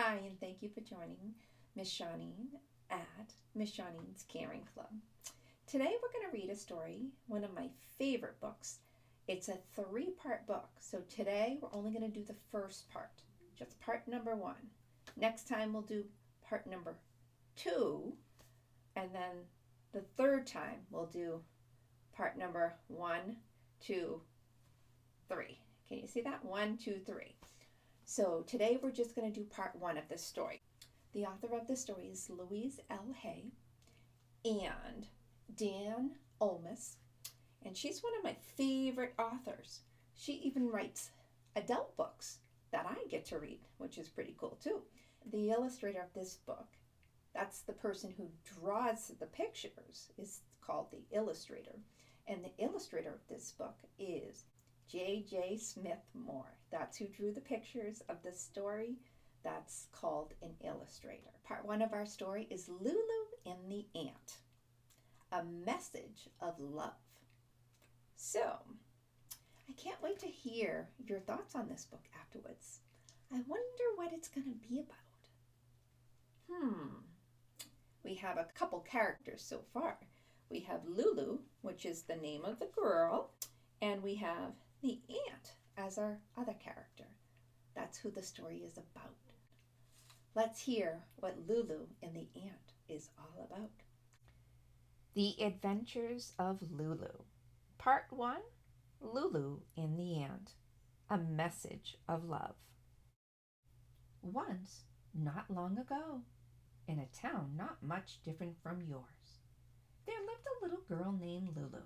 Hi, and thank you for joining Miss Shawneen at Miss Shawnene's Caring Club. Today we're going to read a story, one of my favorite books. It's a three-part book, so today we're only going to do the first part, just part number 1. Next time we'll do part number 2, and then the third time we'll do part number 1, 2, 3. Can you see that? 1, 2, 3. So today we're just going to do part 1 of this story. The author of this story is Louise L. Hay and Dan Olmus, and she's one of my favorite authors. She even writes adult books that I get to read, which is pretty cool too. The illustrator of this book, that's the person who draws the pictures, is called the illustrator. And the illustrator of this book is J.J. Smith Moore. That's who drew the pictures of the story. That's called an illustrator. Part 1 of our story is Lulu and the Ant, a message of love. So, I can't wait to hear your thoughts on this book afterwards. I wonder what it's going to be about. We have a couple characters so far. We have Lulu, which is the name of the girl, and we have the ant as our other character. That's who the story is about. Let's hear what Lulu and the ant is all about. The Adventures of Lulu. Part 1, Lulu and the Ant, a message of love. Once, not long ago, in a town not much different from yours, there lived a little girl named Lulu.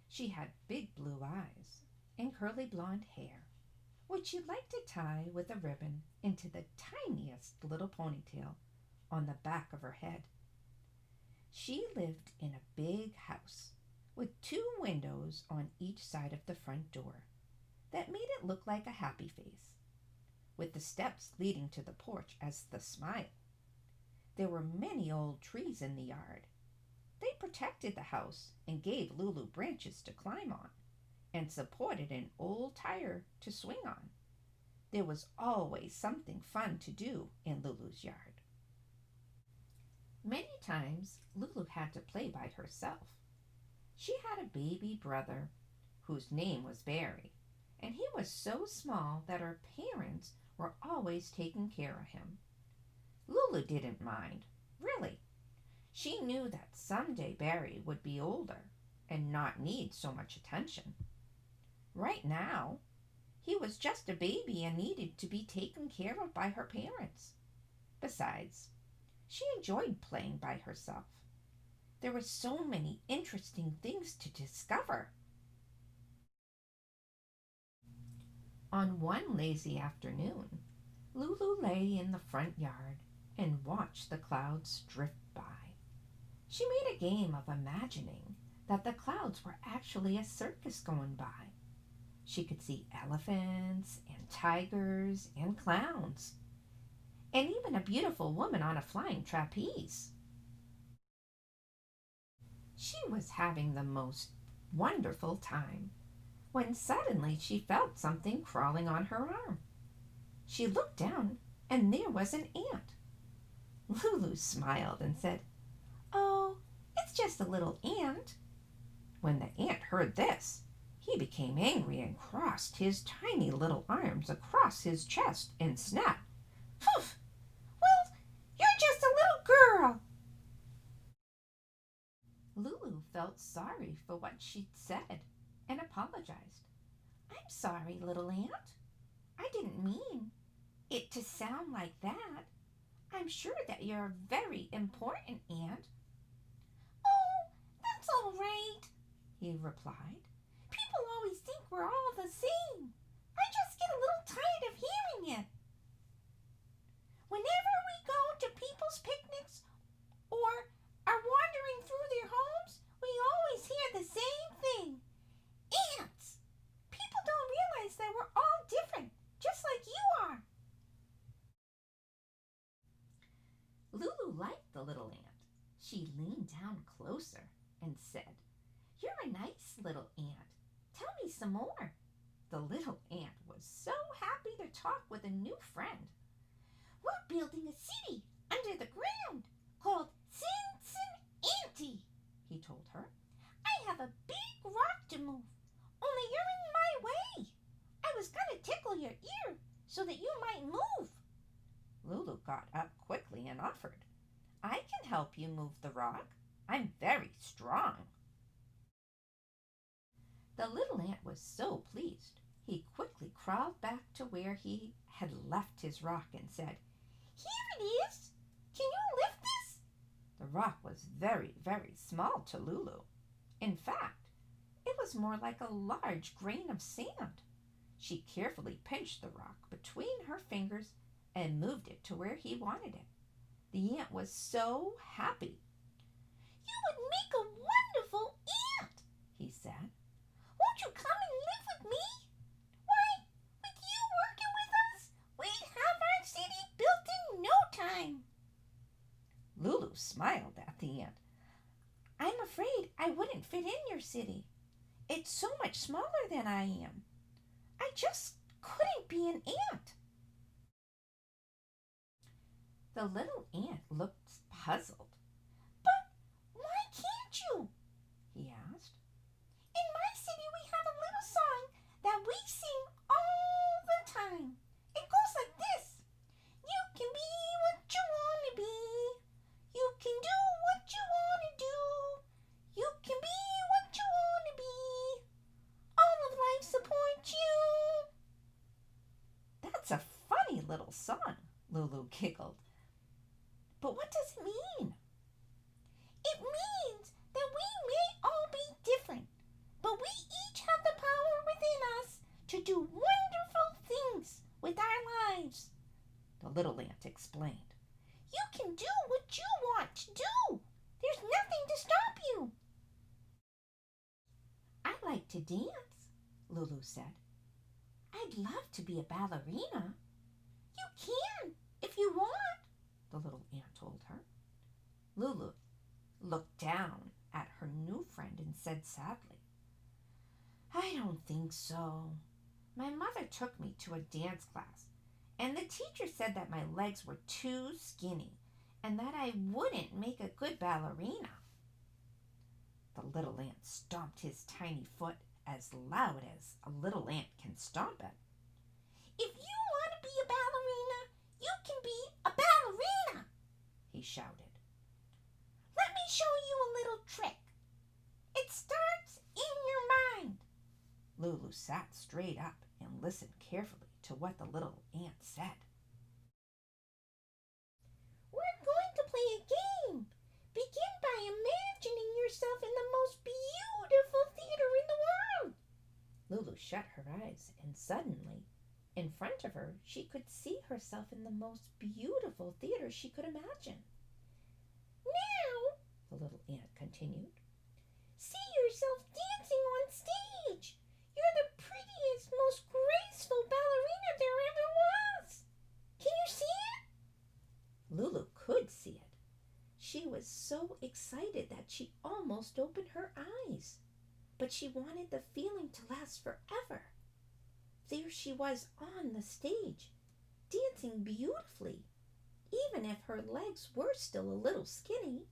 She had big blue eyes and curly blonde hair, which she liked to tie with a ribbon into the tiniest little ponytail on the back of her head. She lived in a big house with 2 windows on each side of the front door that made it look like a happy face, with the steps leading to the porch as the smile. There were many old trees in the yard. They protected the house and gave Lulu branches to climb on and supported an old tire to swing on. There was always something fun to do in Lulu's yard. Many times Lulu had to play by herself. She had a baby brother whose name was Barry, and he was so small that her parents were always taking care of him. Lulu didn't mind, really. She knew that someday Barry would be older and not need so much attention. Right now, he was just a baby and needed to be taken care of by her parents. Besides, she enjoyed playing by herself. There were so many interesting things to discover. On one lazy afternoon, Lulu lay in the front yard and watched the clouds drift by. She made a game of imagining that the clouds were actually a circus going by. She could see elephants and tigers and clowns, and even a beautiful woman on a flying trapeze. She was having the most wonderful time when suddenly she felt something crawling on her arm. She looked down, and there was an ant. Lulu smiled and said, "Oh, it's just a little ant." When the ant heard this, he became angry and crossed his tiny little arms across his chest and snapped, "Poof! Well, you're just a little girl." Lulu felt sorry for what she'd said and apologized. "I'm sorry, little ant. I didn't mean it to sound like that. I'm sure that you're a very important ant." "Oh, that's all right," he replied. "People always think we're all the same. I just get a little tired of hearing it. Whenever we go to people's picnics or are wandering through their homes, we always hear the same thing. Ants! People don't realize that we're all different, just like you are." Lulu liked the little ant. She leaned down closer and said, "You're a nice little ant. Tell me some more." The little ant was so happy to talk with a new friend. "Well, got up quickly and offered, "I can help you move the rock. I'm very strong." The little ant was so pleased, he quickly crawled back to where he had left his rock and said, "Here it is. Can you lift this?" The rock was very, very small to Lulu. In fact, it was more like a large grain of sand. She carefully pinched the rock between her fingers and moved it to where he wanted it. The ant was so happy. "You would make a wonderful ant," he said. "Won't you come and live with me? Why, with you working with us, we'd have our city built in no time." Lulu smiled at the ant. "I'm afraid I wouldn't fit in your city. It's so much smaller than I am. I just couldn't be an ant." The little ant looked puzzled. "But why can't you?" he asked. "In my city we have a little song that we sing all the time. It goes like this: you can be what you want to be. You can do what you want to do. You can be what you want to be. All of life supports you." "That's a funny little song," Lulu giggled. "But what does it mean?" "It means that we may all be different, but we each have the power within us to do wonderful things with our lives," the little ant explained. "You can do what you want to do. There's nothing to stop you." "I like to dance," Lulu said. "I'd love to be a ballerina." "You can, if you want," the little ant told her. Lulu looked down at her new friend and said sadly, "I don't think so. My mother took me to a dance class, and the teacher said that my legs were too skinny and that I wouldn't make a good ballerina." The little ant stomped his tiny foot as loud as a little ant can stomp it. "If you want to be a ballerina, you can be a ballerina," he shouted. "Let me show you a little trick. It starts in your mind." Lulu sat straight up and listened carefully to what the little ant said. "We're going to play a game. Begin by imagining yourself in the most beautiful theater in the world." Lulu shut her eyes, and suddenly, in front of her, she could see herself in the most beautiful theater she could imagine. "Now," the little ant continued, "see yourself dancing on stage. You're the prettiest, most graceful ballerina there ever was. Can you see it?" Lulu could see it. She was so excited that she almost opened her eyes. But she wanted the feeling to last forever. There she was on the stage, dancing beautifully, even if her legs were still a little skinny.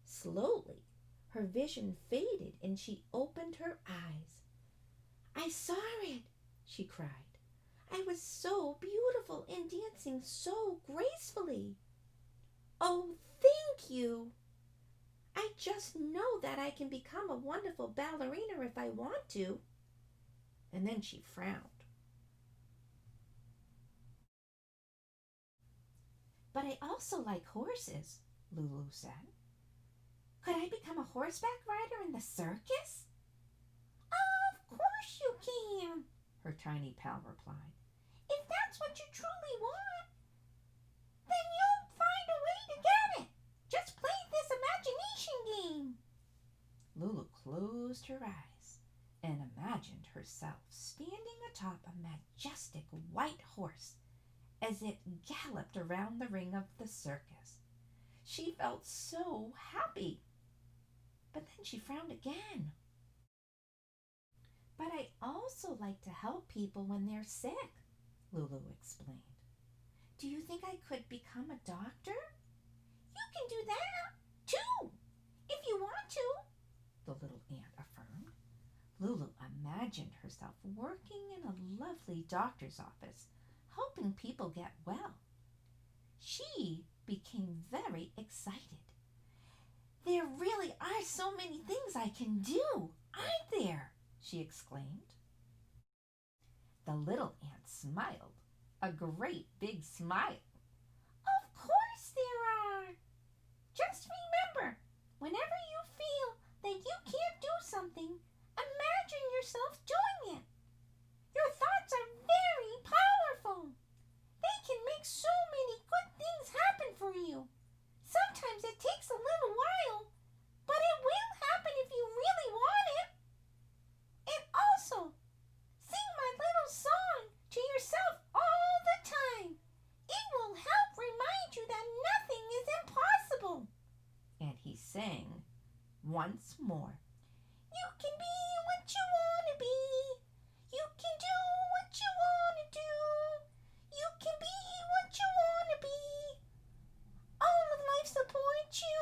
Slowly, her vision faded and she opened her eyes. "I saw it," she cried. "I was so beautiful and dancing so gracefully. Oh, thank you. I just know that I can become a wonderful ballerina if I want to." And then she frowned. "But I also like horses," Lulu said. "Could I become a horseback rider in the circus?" "Of course you can," her tiny pal replied. "If that's what you truly want, then you'll find a way to get it. Just play this imagination game." Lulu closed her eyes and imagined herself standing atop a majestic white horse as it galloped around the ring of the circus. She felt so happy. But then she frowned again. "But I also like to help people when they're sick," Lulu explained. "Do you think I could become a doctor?" "You can do that, too, if you want to," the little ant affirmed. Lulu imagined herself working in a lovely doctor's office, helping people get well. She became very excited. There really are so many things I can do, aren't there? She exclaimed. The little ant smiled, a great big smile. Of course there are. Just remember, whenever you feel that you can't do something, imagine yourself doing it. Your thoughts are very powerful. They can make so many good things happen for you. Sometimes it takes a little while, but it will happen if you really want it. And also, sing my little song to yourself all the time. It will help remind you that nothing is impossible. And he sang once more. You can be what you want to be. You can do what you want to do. You can be what you want to be. All of life supports you.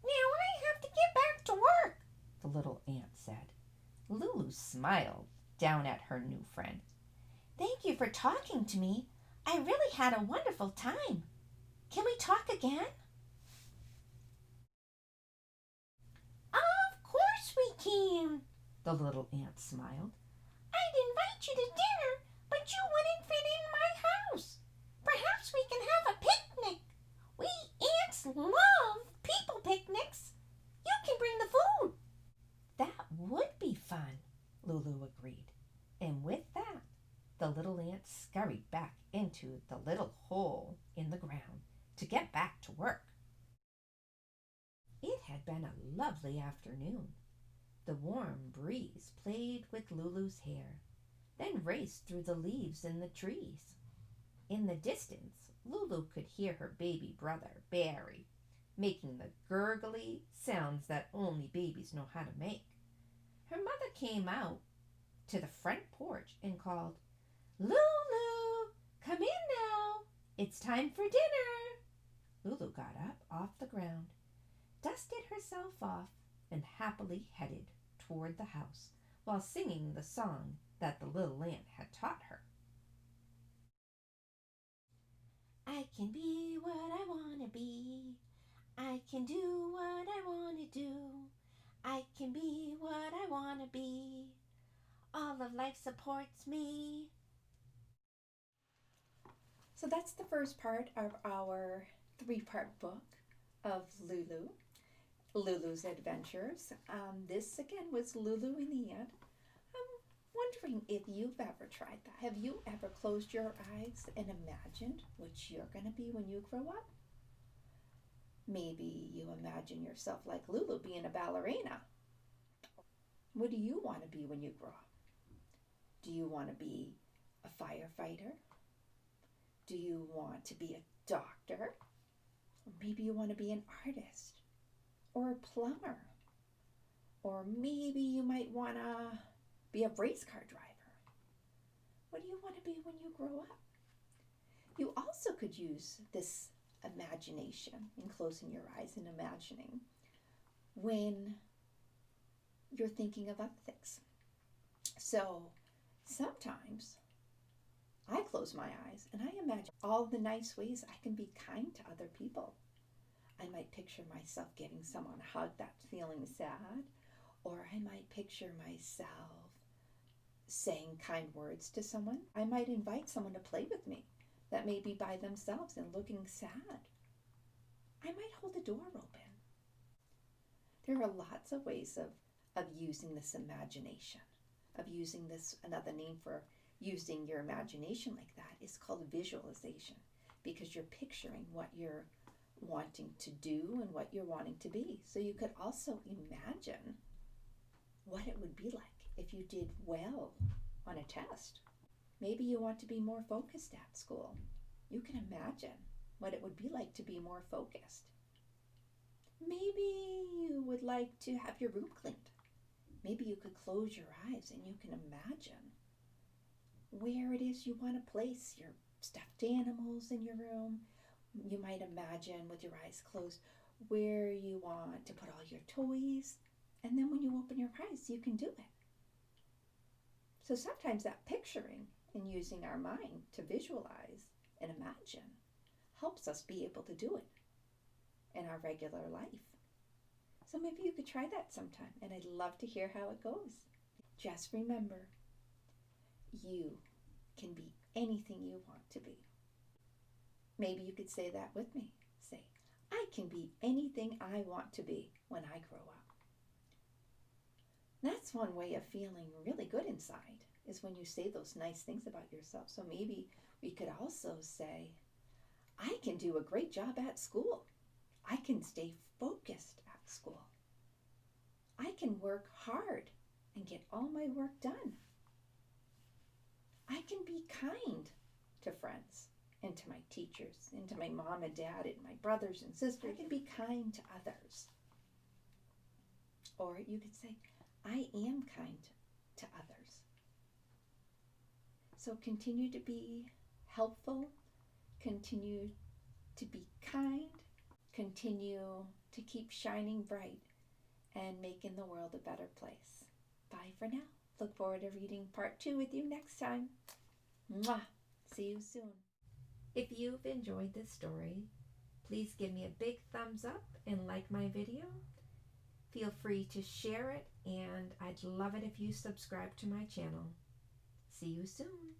Now I have to get back to work, the little ant said. Lulu smiled down at her new friend. Thank you for talking to me. I really had a wonderful time. Can we talk again? Of course we can, the little ant smiled. I'd invite you to dinner, but you wouldn't fit in my house. Perhaps we can have a picnic. We ants love people picnics. You can bring the food. That would be fun, Lulu agreed. And with that, the little ant scurried back into the little hole in the ground to get back to work. It had been a lovely afternoon. The warm breeze played with Lulu's hair, then raced through the leaves in the trees. In the distance, Lulu could hear her baby brother, Barry, making the gurgly sounds that only babies know how to make. Her mother came out to the front porch and called, Lulu, come in now. It's time for dinner. Lulu got up off the ground, dusted herself off, and happily headed toward the house while singing the song that the little ant had taught her. I can be what I want to be. I can do what I want to do. I can be what I want to be. All of life supports me. So that's the first part of our 3-part book of Lulu's Adventures. This again was Lulu and the Ant. I'm wondering if you've ever tried that. Have you ever closed your eyes and imagined what you're going to be when you grow up? Maybe you imagine yourself like Lulu being a ballerina. What do you want to be when you grow up? Do you want to be a firefighter? Do you want to be a doctor? Or maybe you want to be an artist or a plumber. Or maybe you might want to be a race car driver. What do you want to be when you grow up? You also could use this imagination in closing your eyes and imagining when you're thinking of other things. So sometimes I close my eyes and I imagine all the nice ways I can be kind to other people. I might picture myself giving someone a hug that's feeling sad, or I might picture myself saying kind words to someone. I might invite someone to play with me that may be by themselves and looking sad. I might hold the door open. There are lots of ways of using this imagination, of using this. Another name for using your imagination like that is called visualization, because you're picturing what you're wanting to do and what you're wanting to be. So you could also imagine what it would be like if you did well on a test. Maybe you want to be more focused at school. You can imagine what it would be like to be more focused. Maybe you would like to have your room cleaned. Maybe you could close your eyes and you can imagine where it is you want to place your stuffed animals in your room. You might imagine with your eyes closed where you want to put all your toys. And then when you open your eyes, you can do it. So sometimes that picturing and using our mind to visualize and imagine helps us be able to do it in our regular life. So maybe you could try that sometime, and I'd love to hear how it goes. Just remember, you can be anything you want to be. Maybe you could say that with me. Say, I can be anything I want to be when I grow up. That's one way of feeling really good inside, is when you say those nice things about yourself. So maybe we could also say, I can do a great job at school. I can stay focused at school. I can work hard and get all my work done. I can be kind to friends and to my teachers and to my mom and dad and my brothers and sisters. I can be kind to others. Or you could say, I am kind to others. So continue to be helpful, continue to be kind, continue to keep shining bright and making the world a better place. Bye for now. Look forward to reading part 2 with you next time. Mwah! See you soon. If you've enjoyed this story, please give me a big thumbs up and like my video. Feel free to share it, and I'd love it if you subscribe to my channel. See you soon.